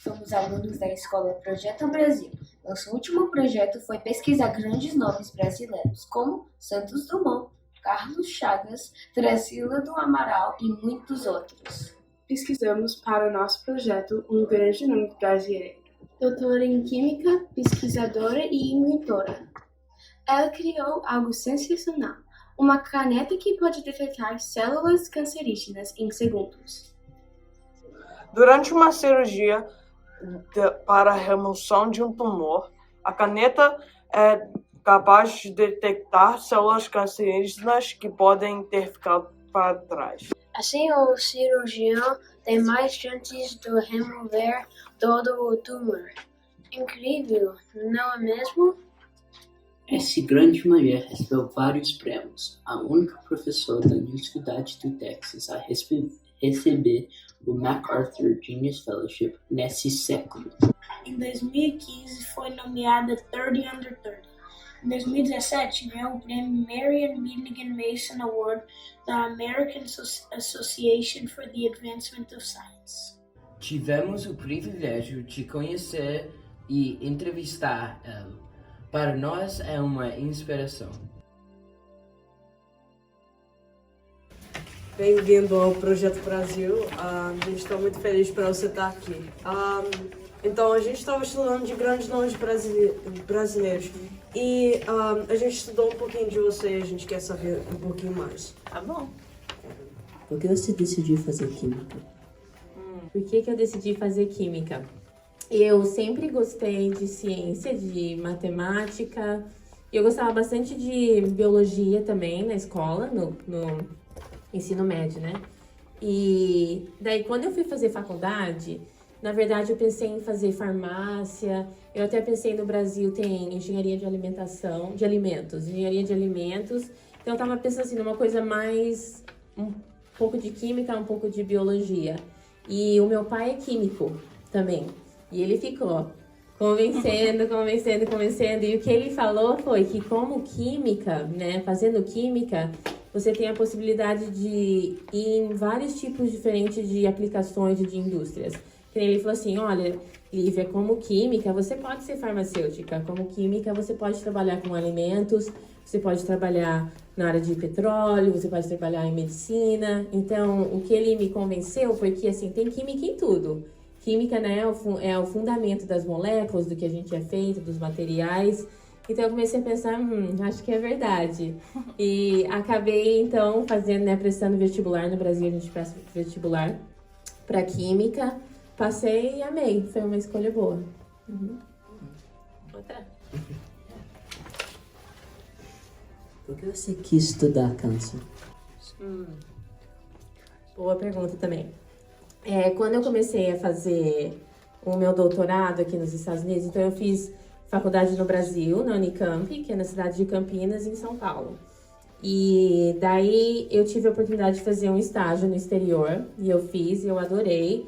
somos alunos da Escola Projeto Brasil. Nosso último projeto foi pesquisar grandes nomes brasileiros, como Santos Dumont, Carlos Chagas, Tarsila do Amaral e muitos outros. Pesquisamos para o nosso projeto um grande nome brasileiro. Doutora em Química, pesquisadora e inventora. Ela criou algo sensacional, uma caneta que pode detectar células cancerígenas em segundos. Durante uma cirurgia para a remoção de um tumor, a caneta é capaz de detectar células cancerígenas que podem ter ficado para trás. Assim, o cirurgião tem mais chances de remover todo o tumor. Incrível, não é mesmo? Essa grande mulher recebeu vários prêmios, a única professora da Universidade do Texas a receber o MacArthur Genius Fellowship nesse século. Em 2015 foi nomeada 30 Under 30. Em 2017 ganhou o prêmio Marion Milligan Mason Award da American Association for the Advancement of Science. Tivemos o privilégio de conhecer e entrevistar ela. Para nós é uma inspiração. Bem-vindo ao Projeto Brasil. A gente está muito feliz para você estar aqui. Então, a gente estava estudando de grandes nomes brasileiros. E a gente estudou um pouquinho de você e a gente quer saber um pouquinho mais. Tá bom. Por que você decidiu fazer química? Por que eu decidi fazer química? Eu sempre gostei de ciência, de matemática. Eu gostava bastante de biologia também na escola, no ensino médio, né? E daí, quando eu fui fazer faculdade, na verdade, eu pensei em fazer farmácia. Eu até pensei no Brasil tem engenharia de alimentação, de alimentos, engenharia de alimentos. Então, eu tava pensando assim, numa coisa mais, um pouco de química, um pouco de biologia. E o meu pai é químico também. E ele ficou convencendo. E o que ele falou foi que como química, né, fazendo química, você tem a possibilidade de ir em vários tipos diferentes de aplicações de indústrias. Ele falou assim, olha, Lívia, como química, você pode ser farmacêutica. Como química, você pode trabalhar com alimentos, você pode trabalhar na área de petróleo, você pode trabalhar em medicina. Então, o que ele me convenceu foi que, assim, tem química em tudo. Química, né, é o fundamento das moléculas, do que a gente é feito, dos materiais. Então, eu comecei a pensar, acho que é verdade. E acabei, então, fazendo, né, prestando vestibular. No Brasil, a gente presta vestibular para química. Passei e amei. Foi uma escolha boa. Outra. Por que você quis estudar câncer? Boa pergunta também. Quando eu comecei a fazer o meu doutorado aqui nos Estados Unidos, então eu fiz faculdade no Brasil, na Unicamp, que é na cidade de Campinas, em São Paulo. E daí eu tive a oportunidade de fazer um estágio no exterior, e eu fiz, e eu adorei.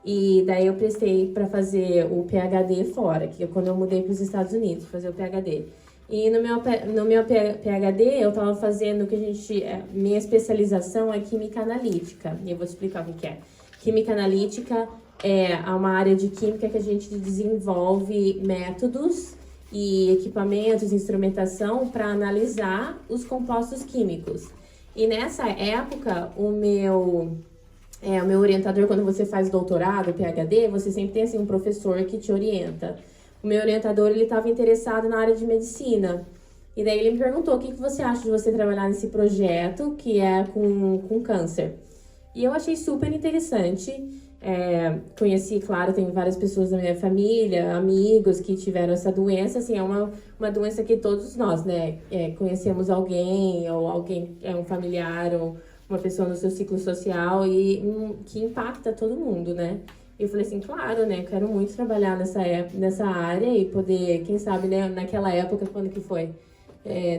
E daí eu prestei para fazer o PhD fora, que é quando eu mudei para os Estados Unidos, fazer o PhD. E no meu PhD eu estava fazendo o que minha especialização é química analítica, e eu vou te explicar o que é. Química analítica é uma área de química que a gente desenvolve métodos e equipamentos, instrumentação para analisar os compostos químicos. E nessa época, o meu orientador, quando você faz doutorado, PhD, você sempre tem assim, um professor que te orienta. O meu orientador, ele estava interessado na área de medicina. E daí ele me perguntou, o que você acha de você trabalhar nesse projeto que é com câncer? E eu achei super interessante. Conheci, claro, tem várias pessoas da minha família, amigos que tiveram essa doença. Assim, é uma doença que todos nós, né, conhecemos alguém, ou alguém é um familiar, ou uma pessoa no seu ciclo social e que impacta todo mundo, né? E eu falei assim, claro, né, quero muito trabalhar nessa área e poder, quem sabe, né, naquela época, quando que foi?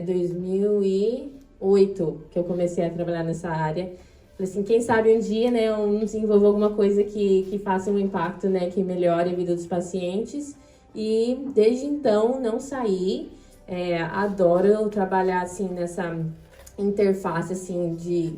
2008 que eu comecei a trabalhar nessa área. Falei assim, quem sabe um dia, né, eu desenvolvo alguma coisa que faça um impacto, né, que melhore a vida dos pacientes. E desde então não saí. Adoro trabalhar assim nessa interface assim de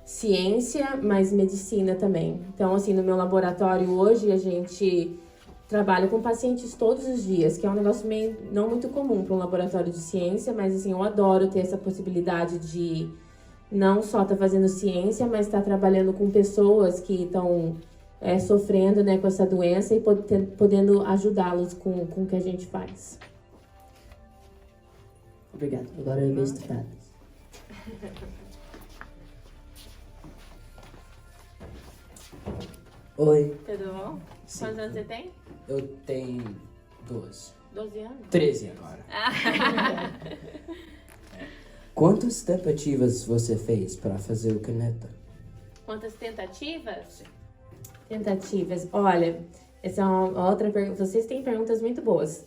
ciência, mas medicina também. Então, assim, no meu laboratório hoje a gente trabalho com pacientes todos os dias, que é um negócio meio não muito comum para um laboratório de ciência, mas assim, eu adoro ter essa possibilidade de não só estar fazendo ciência, mas estar trabalhando com pessoas que estão sofrendo, né, com essa doença e podendo ajudá-los com o que a gente faz. Obrigado. Agora é a vez do Thales. Oi, Tudo bom? Sim. Quantos anos você tem? eu tenho 12. 12 anos? 13 agora. Quantas tentativas você fez para fazer o caneta? Quantas tentativas? Tentativas. Olha, essa é uma outra pergunta. Vocês têm perguntas muito boas.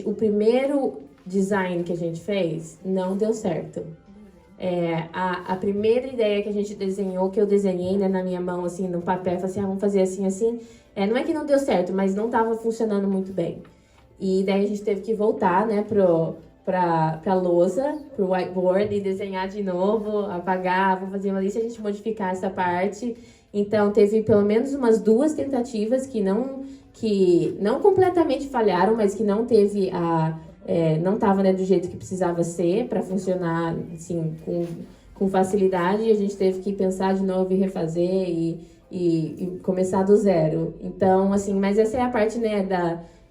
O primeiro design que a gente fez não deu certo. A primeira ideia que a gente desenhou, que eu desenhei, né, na minha mão, assim, no papel, falei assim, vamos fazer assim, assim. Não é que não deu certo, mas não estava funcionando muito bem. E daí a gente teve que voltar, né, pra lousa, pro whiteboard e desenhar de novo, apagar, vou fazer uma lista, a gente modificar essa parte. Então, teve pelo menos umas 2 tentativas que não completamente falharam, mas que não teve não estava, né, do jeito que precisava ser para funcionar assim, com facilidade, e a gente teve que pensar de novo e refazer e começar do zero. Então, assim, mas essa é a parte, né,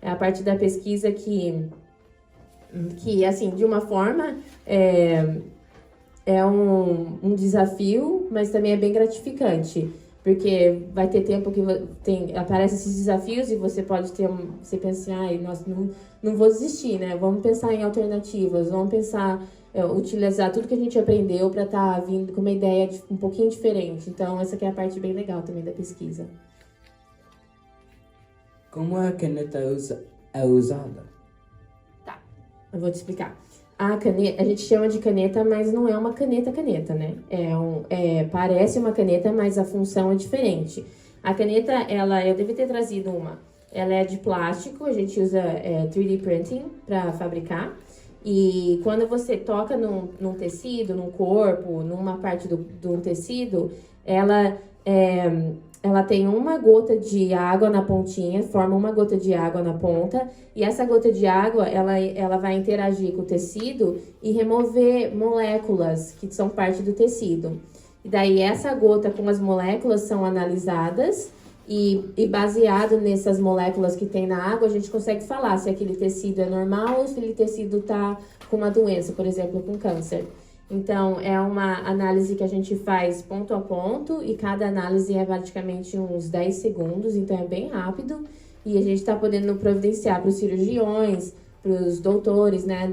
a parte da pesquisa que assim, de uma forma é um desafio, mas também é bem gratificante. Porque vai ter tempo que aparecem esses desafios e você pode você pensa assim, nossa, não vou desistir, né? Vamos pensar em alternativas, vamos pensar, utilizar tudo que a gente aprendeu para estar vindo com uma ideia um pouquinho diferente. Então, essa aqui é a parte bem legal também da pesquisa. Como a caneta é usada? Tá, eu vou te explicar. A caneta, a gente chama de caneta, mas não é uma caneta, né? Parece uma caneta, mas a função é diferente. A caneta, eu devia ter trazido uma. Ela é de plástico, a gente usa 3D printing para fabricar. E quando você toca num tecido, num corpo, numa parte do tecido, ela tem uma gota de água na pontinha, forma uma gota de água na ponta, e essa gota de água, ela vai interagir com o tecido e remover moléculas que são parte do tecido. E daí essa gota com as moléculas são analisadas e baseado nessas moléculas que tem na água, a gente consegue falar se aquele tecido é normal ou se aquele tecido está com uma doença, por exemplo, com câncer. Então, é uma análise que a gente faz ponto a ponto e cada análise é praticamente uns 10 segundos, então é bem rápido. E a gente está podendo providenciar para os cirurgiões, para os doutores, né,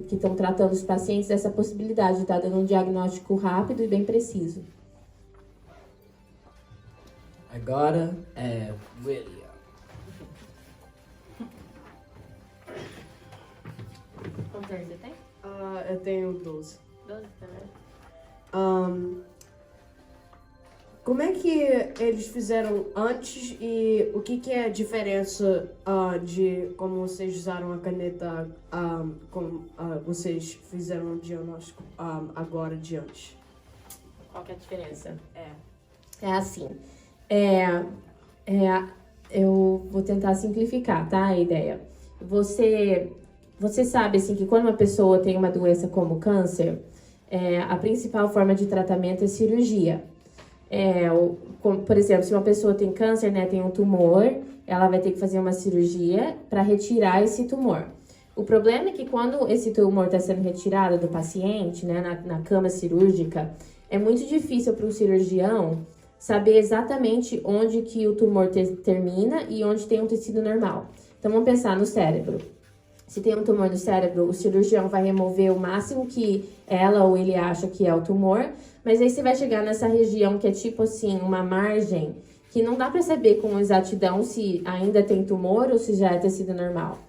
que estão tratando os pacientes, essa possibilidade de estar dando um diagnóstico rápido e bem preciso. Agora é William. Quantos anos você tem? Eu tenho 12. 12 também. Como é que eles fizeram antes e o que é a diferença de como vocês usaram a caneta, como vocês fizeram o diagnóstico agora de antes? Qual que é a diferença? É assim. Eu vou tentar simplificar, tá? A ideia. Você sabe, assim, que quando uma pessoa tem uma doença como câncer, a principal forma de tratamento é cirurgia. Por exemplo, se uma pessoa tem câncer, né, tem um tumor, ela vai ter que fazer uma cirurgia para retirar esse tumor. O problema é que quando esse tumor está sendo retirado do paciente, né, na cama cirúrgica, é muito difícil para o cirurgião saber exatamente onde que o tumor termina e onde tem um tecido normal. Então, vamos pensar no cérebro. Se tem um tumor no cérebro, o cirurgião vai remover o máximo que ela ou ele acha que é o tumor, mas aí você vai chegar nessa região que é tipo assim, uma margem, que não dá para saber com exatidão se ainda tem tumor ou se já é tecido normal.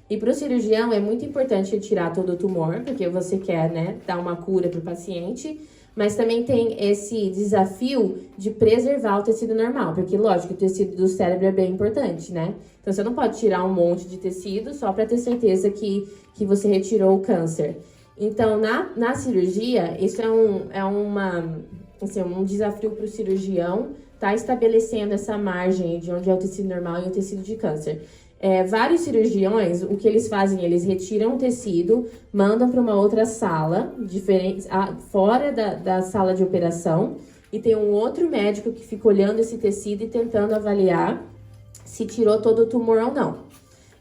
E para o cirurgião é muito importante retirar todo o tumor, porque você quer, né, dar uma cura para o paciente, mas também tem esse desafio de preservar o tecido normal, porque, lógico, o tecido do cérebro é bem importante, né? Então, você não pode tirar um monte de tecido só para ter certeza que você retirou o câncer. Então, na cirurgia, isso é um desafio para o cirurgião está estabelecendo essa margem de onde é o tecido normal e o tecido de câncer. Vários cirurgiões, o que eles fazem? Eles retiram o tecido, mandam para uma outra sala, diferente, fora da sala de operação, e tem um outro médico que fica olhando esse tecido e tentando avaliar se tirou todo o tumor ou não.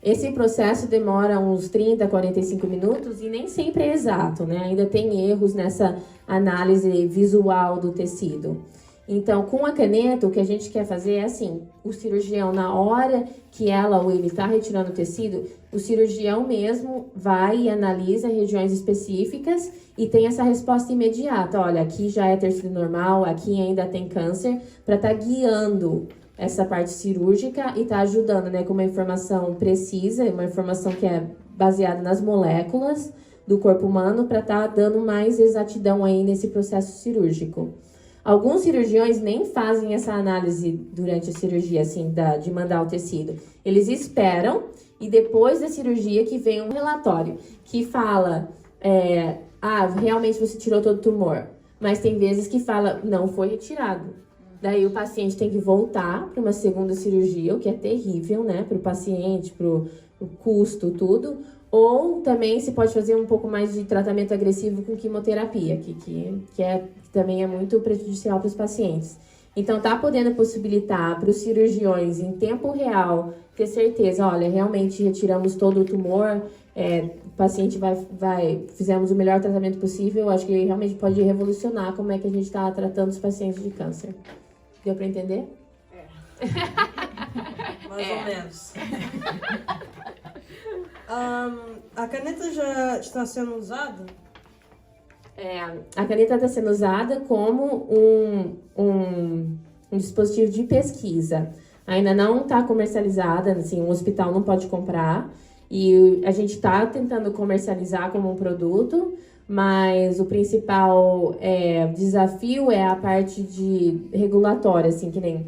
Esse processo demora uns 30, 45 minutos e nem sempre é exato, né? Ainda tem erros nessa análise visual do tecido. Então, com a caneta, o que a gente quer fazer é assim, o cirurgião, na hora que ela ou ele está retirando o tecido, o cirurgião mesmo vai e analisa regiões específicas e tem essa resposta imediata. Olha, aqui já é tecido normal, aqui ainda tem câncer, para estar guiando essa parte cirúrgica e tá ajudando, né, com uma informação precisa, uma informação que é baseada nas moléculas do corpo humano para estar dando mais exatidão aí nesse processo cirúrgico. Alguns cirurgiões nem fazem essa análise durante a cirurgia, assim, de mandar o tecido. Eles esperam e depois da cirurgia que vem um relatório que fala, realmente você tirou todo o tumor. Mas tem vezes que fala, não foi retirado. Daí o paciente tem que voltar para uma segunda cirurgia, o que é terrível, né? Para o paciente, para o custo, tudo. Ou também se pode fazer um pouco mais de tratamento agressivo com quimioterapia, que também é muito prejudicial para os pacientes. Então, tá podendo possibilitar para os cirurgiões, em tempo real, ter certeza, olha, realmente retiramos todo o tumor, o paciente fizemos o melhor tratamento possível, acho que realmente pode revolucionar como é que a gente está tratando os pacientes de câncer. Deu para entender? Mais ou menos. A caneta já está sendo usada? A caneta está sendo usada como um dispositivo de pesquisa. Ainda não está comercializada, assim, um hospital não pode comprar. E a gente está tentando comercializar como um produto, mas o principal desafio é a parte de regulatória, assim, que nem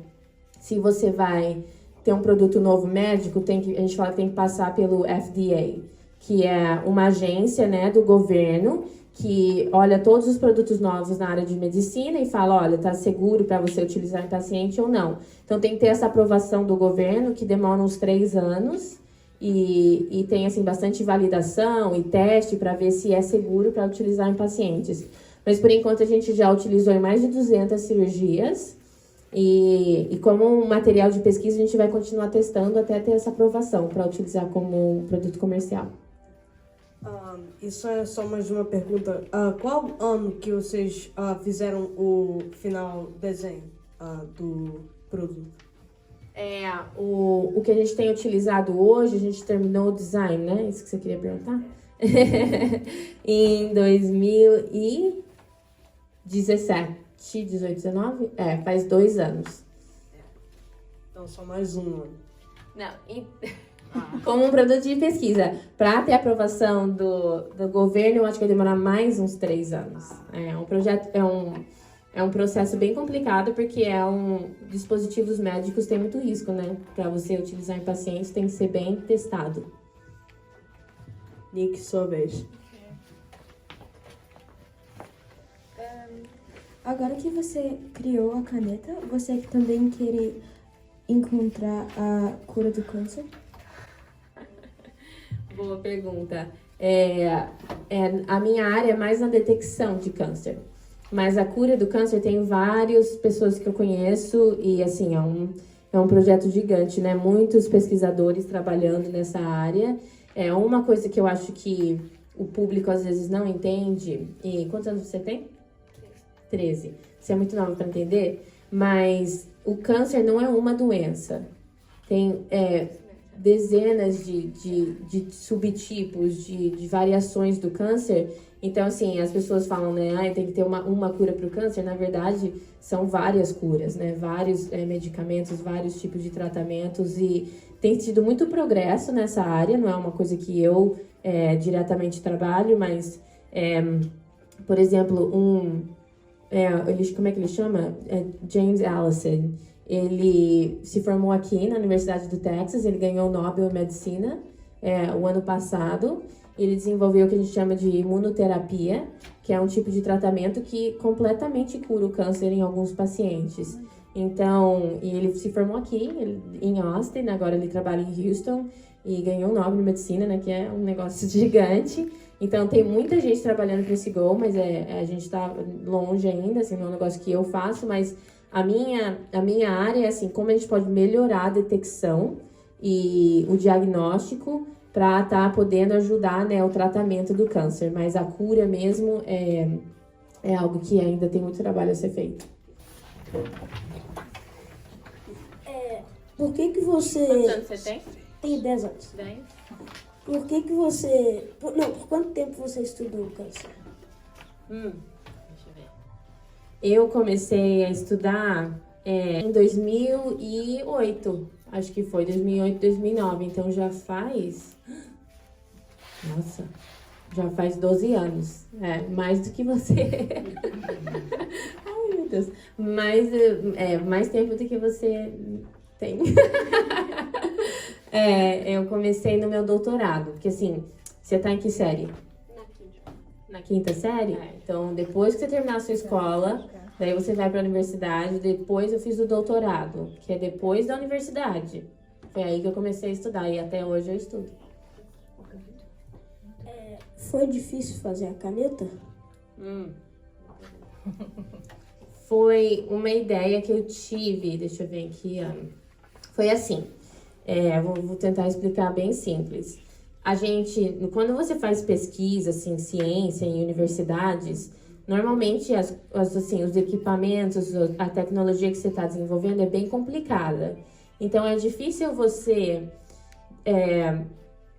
se você vai ter um produto novo médico, a gente fala que tem que passar pelo FDA, que é uma agência, né, do governo, que olha todos os produtos novos na área de medicina e fala, olha, tá seguro para você utilizar em paciente ou não. Então tem que ter essa aprovação do governo, que demora uns 3 anos, e tem, assim, bastante validação e teste para ver se é seguro para utilizar em pacientes. Mas, por enquanto, a gente já utilizou em mais de 200 cirurgias, e como um material de pesquisa, a gente vai continuar testando até ter essa aprovação para utilizar como produto comercial. Isso é só mais uma pergunta. Qual ano que vocês fizeram o final desenho do produto? O que a gente tem utilizado hoje, a gente terminou o design, né? Isso que você queria perguntar? Em 2017, 18, 19? Faz 2 anos. Então, só mais um ano. Não, como um produto de pesquisa. Para ter aprovação do governo, eu acho que vai demorar mais uns 3 anos. Um projeto, é um processo bem complicado, porque dispositivos médicos têm muito risco, né? Para você utilizar em pacientes, tem que ser bem testado. Nick, sua vez. Agora que você criou a caneta, você também quer encontrar a cura do câncer? Boa pergunta. A minha área é mais na detecção de câncer. Mas a cura do câncer tem várias pessoas que eu conheço e, assim, é um projeto gigante, né? Muitos pesquisadores trabalhando nessa área. Uma coisa que eu acho que o público às vezes não entende. E quantos anos você tem? 13. Você é muito nova para entender, mas o câncer não é uma doença. Tem dezenas de subtipos, de variações do câncer. Então, assim, as pessoas falam, né, tem que ter uma cura para o câncer. Na verdade, são várias curas, né? Vários medicamentos, vários tipos de tratamentos. E tem tido muito progresso nessa área. Não é uma coisa que eu diretamente trabalho, mas, por exemplo, como é que ele chama? James Allison. Ele se formou aqui na Universidade do Texas. Ele ganhou o Nobel em Medicina o ano passado. Ele desenvolveu o que a gente chama de imunoterapia, que é um tipo de tratamento que completamente cura o câncer em alguns pacientes. Então, e ele se formou aqui, em Austin, agora ele trabalha em Houston e ganhou um Nobel em Medicina, né, que é um negócio gigante. Então, tem muita gente trabalhando para esse goal, mas a gente está longe ainda, assim, não é um negócio que eu faço, mas a minha área é, assim, como a gente pode melhorar a detecção e o diagnóstico para estar podendo ajudar, né, o tratamento do câncer. Mas a cura mesmo é algo que ainda tem muito trabalho a ser feito. Por que você... Quantos anos você tem? Tenho 10 anos. 10. Por que você... Por quanto tempo você estudou o câncer? Deixa eu ver. Eu comecei a estudar em 2008. Acho que foi 2008, 2009. Então já faz... Nossa, já faz 12 anos. Mais do que você. Ai, meu Deus. Mais tempo do que você tem. Eu comecei no meu doutorado. Porque assim, você tá em que série? Na quinta série? Então, depois que você terminar a sua escola, daí você vai para a universidade. Depois eu fiz o doutorado, que é depois da universidade. Foi aí que eu comecei a estudar e até hoje eu estudo. Foi difícil fazer a caneta? Foi uma ideia que eu tive, deixa eu ver aqui. Foi assim, vou tentar explicar bem simples. A gente, quando você faz pesquisa, assim, ciência em universidades, normalmente os equipamentos, a tecnologia que você está desenvolvendo é bem complicada. Então é difícil você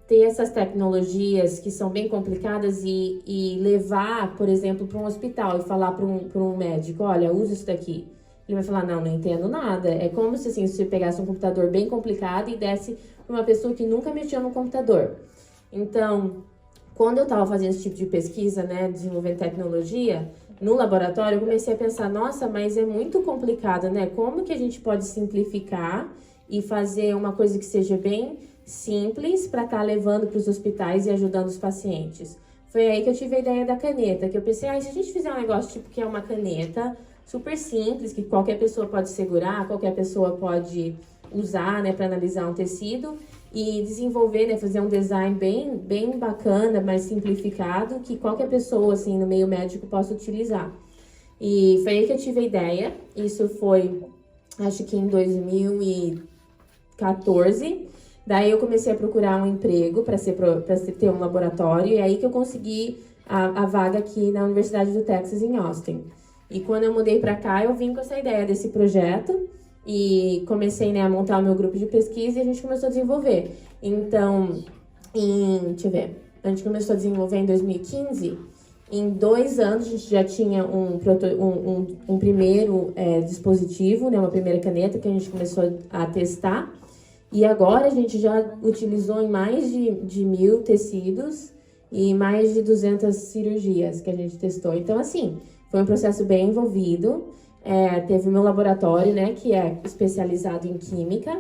ter essas tecnologias que são bem complicadas e levar, por exemplo, para um hospital e falar para um médico, olha, usa isso daqui. Ele vai falar, não entendo nada. É como se, assim, você pegasse um computador bem complicado e desse para uma pessoa que nunca mexeu no computador. Então, quando eu estava fazendo esse tipo de pesquisa, né, desenvolvendo tecnologia, no laboratório eu comecei a pensar, nossa, mas é muito complicado, né? Como que a gente pode simplificar e fazer uma coisa que seja bem simples para estar levando para os hospitais e ajudando os pacientes? Foi aí que eu tive a ideia da caneta, que eu pensei, se a gente fizer um negócio tipo que é uma caneta super simples, que qualquer pessoa pode segurar, qualquer pessoa pode usar, né, para analisar um tecido e desenvolver, né, fazer um design bem bacana, mais simplificado, que qualquer pessoa, assim, no meio médico possa utilizar. E foi aí que eu tive a ideia. Isso foi, acho que em 2014. Daí eu comecei a procurar um emprego para ter um laboratório, e aí que eu consegui a vaga aqui na Universidade do Texas, em Austin. E quando eu mudei para cá, eu vim com essa ideia desse projeto e comecei, né, a montar o meu grupo de pesquisa e a gente começou a desenvolver. Então, deixa eu ver, a gente começou a desenvolver em 2015. Em 2 anos, a gente já tinha um primeiro dispositivo, né, uma primeira caneta que a gente começou a testar. E agora a gente já utilizou em mais de 1.000 tecidos e mais de 200 cirurgias que a gente testou. Então, assim, foi um processo bem envolvido. Teve o meu laboratório, né, que é especializado em química.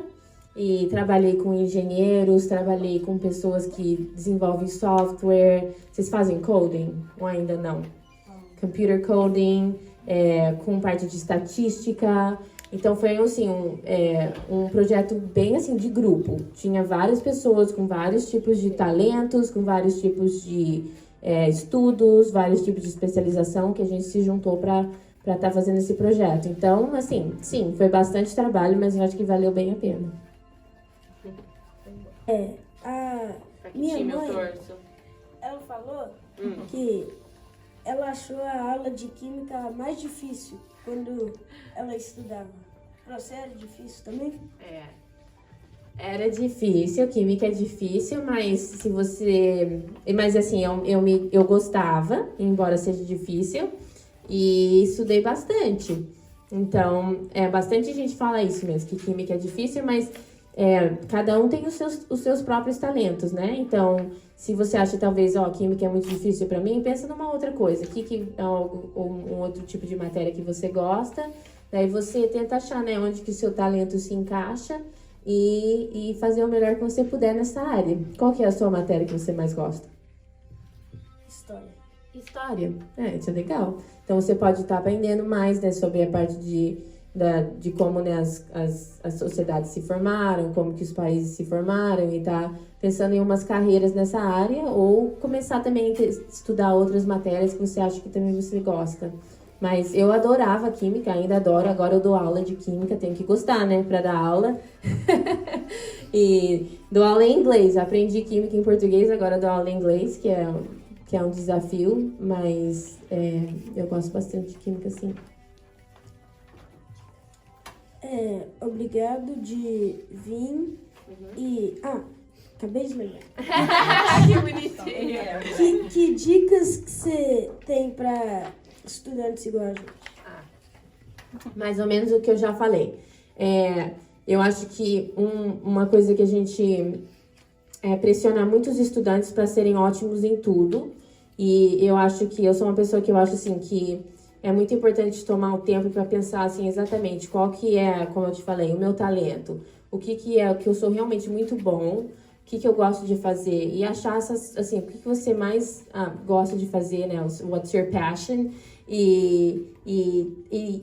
E trabalhei com engenheiros, trabalhei com pessoas que desenvolvem software. Vocês fazem coding ou ainda não? Computer coding, com parte de estatística. Então foi assim, um projeto bem assim de grupo. Tinha várias pessoas com vários tipos de talentos, com vários tipos de estudos, vários tipos de especialização que a gente se juntou para estar fazendo esse projeto. Então, assim, sim, foi bastante trabalho, mas eu acho que valeu bem a pena. A minha mãe, ela falou que ela achou a aula de química mais difícil quando ela estudava. Pra você era difícil também? Era difícil, química é difícil, mas Mas assim, eu gostava, embora seja difícil, e estudei bastante. Então, bastante gente fala isso mesmo, que química é difícil, mas cada um tem os seus próprios talentos, né? Então, se você acha talvez, química é muito difícil para mim, pensa numa outra coisa. Que é um outro tipo de matéria que você gosta. Daí você tenta achar, né, onde que o seu talento se encaixa e fazer o melhor que você puder nessa área. Qual que é a sua matéria que você mais gosta? História. História. Isso é legal. Então você pode estar aprendendo mais, né, sobre a parte de como, né, as sociedades se formaram, como que os países se formaram, e tá pensando em umas carreiras nessa área, ou começar também a estudar outras matérias que você acha que também você gosta. Mas eu adorava química, ainda adoro, agora eu dou aula de química, tenho que gostar, né, para dar aula. E dou aula em inglês, aprendi química em português, agora dou aula em inglês, que é um desafio, mas eu gosto bastante de química, sim. Obrigado de vir e... acabei de lembrar. Que bonitinho. Que dicas que você tem para estudantes igual a gente? Mais ou menos o que eu já falei. Eu acho que uma coisa que a gente pressiona muitos estudantes para serem ótimos em tudo. E eu acho que eu sou uma pessoa que eu acho assim que é muito importante tomar o tempo para pensar assim exatamente qual que é, como eu te falei, o meu talento, o que é o que eu sou realmente muito bom, o que eu gosto de fazer e achar assim, o que você mais gosta de fazer, né? What's your passion e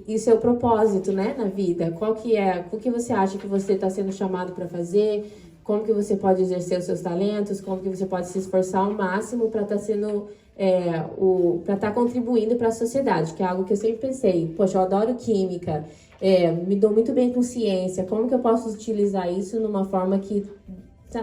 o seu propósito, né, na vida? Qual que é, o que você acha que você está sendo chamado para fazer? Como que você pode exercer os seus talentos? Como que você pode se esforçar ao máximo para estar sendo para estar contribuindo para a sociedade, que é algo que eu sempre pensei, poxa, eu adoro química, me dou muito bem com ciência, como que eu posso utilizar isso numa forma que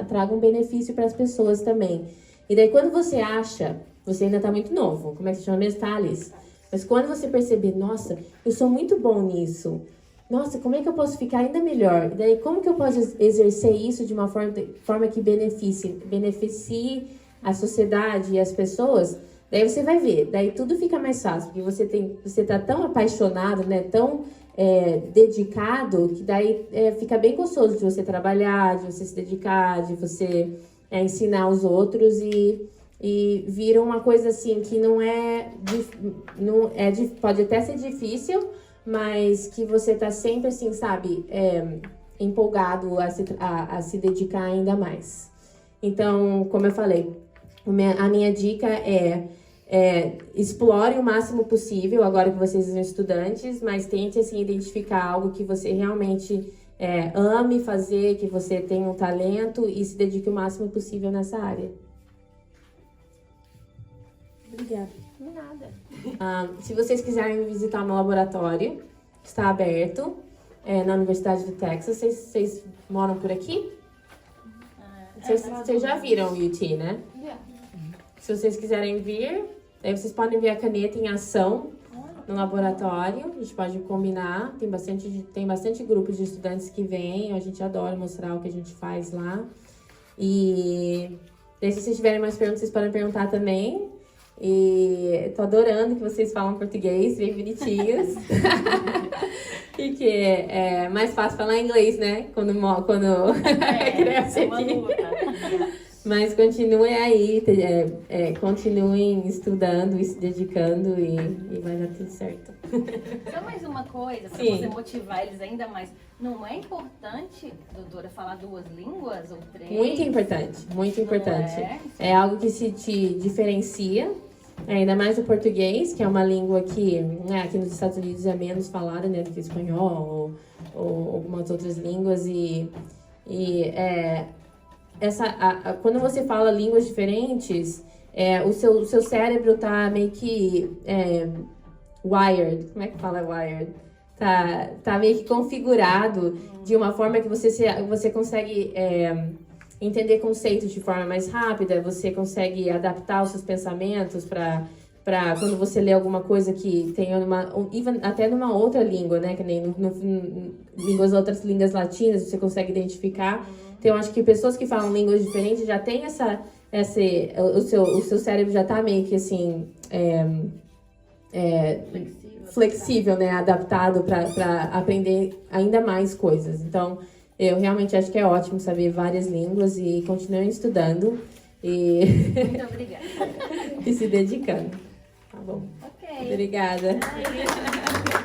traga um benefício para as pessoas também. E daí quando você acha, você ainda está muito novo, como é que se chama mesmo, Thales? Mas quando você perceber, nossa, eu sou muito bom nisso, nossa, como é que eu posso ficar ainda melhor? E daí como que eu posso exercer isso de uma forma que beneficie a sociedade e as pessoas? Daí você vai ver, daí tudo fica mais fácil, porque você tá tão apaixonado, né, tão dedicado, que daí fica bem gostoso de você trabalhar, de você se dedicar, de você ensinar os outros e vira uma coisa assim que pode até ser difícil, mas que você tá sempre assim, sabe, empolgado a se dedicar ainda mais. Então, como eu falei, a minha dica é explore o máximo possível, agora que vocês são estudantes, mas tente assim, identificar algo que você realmente ame fazer, que você tenha um talento e se dedique o máximo possível nessa área. Obrigada. De nada. Se vocês quiserem visitar o meu laboratório, está aberto na Universidade do Texas. Vocês moram por aqui? Vocês já viram o UT, né? Se vocês quiserem vir, aí vocês podem ver a caneta em ação no laboratório. A gente pode combinar. Tem bastante grupos de estudantes que vêm. A gente adora mostrar o que a gente faz lá. E daí, se vocês tiverem mais perguntas, vocês podem perguntar também. E tô adorando que vocês falam português, bem bonitinhos. E que é mais fácil falar inglês, né? Quando cresce aqui. Mas continuem aí, continuem estudando e se dedicando e vai dar tudo certo. Só mais uma coisa, para você motivar eles ainda mais. Não é importante, doutora, falar 2 línguas ou 3? Muito importante, muito importante. É algo que te diferencia, ainda mais o português, que é uma língua que aqui nos Estados Unidos é menos falada, né, do que o espanhol ou algumas outras línguas. Quando você fala línguas diferentes, o seu cérebro tá meio que wired. Como é que fala wired? Tá meio que configurado de uma forma que você consegue entender conceitos de forma mais rápida, você consegue adaptar os seus pensamentos para quando você lê alguma coisa que tem até numa outra língua, né? Que nem outras línguas latinas, você consegue identificar. Então, eu acho que pessoas que falam línguas diferentes já tem o seu cérebro já tá meio que assim flexível, né? Adaptado para aprender ainda mais coisas. Então, eu realmente acho que é ótimo saber várias línguas e continuem estudando Muito obrigada. e se dedicando. Tá bom. Ok. Obrigada. Ai,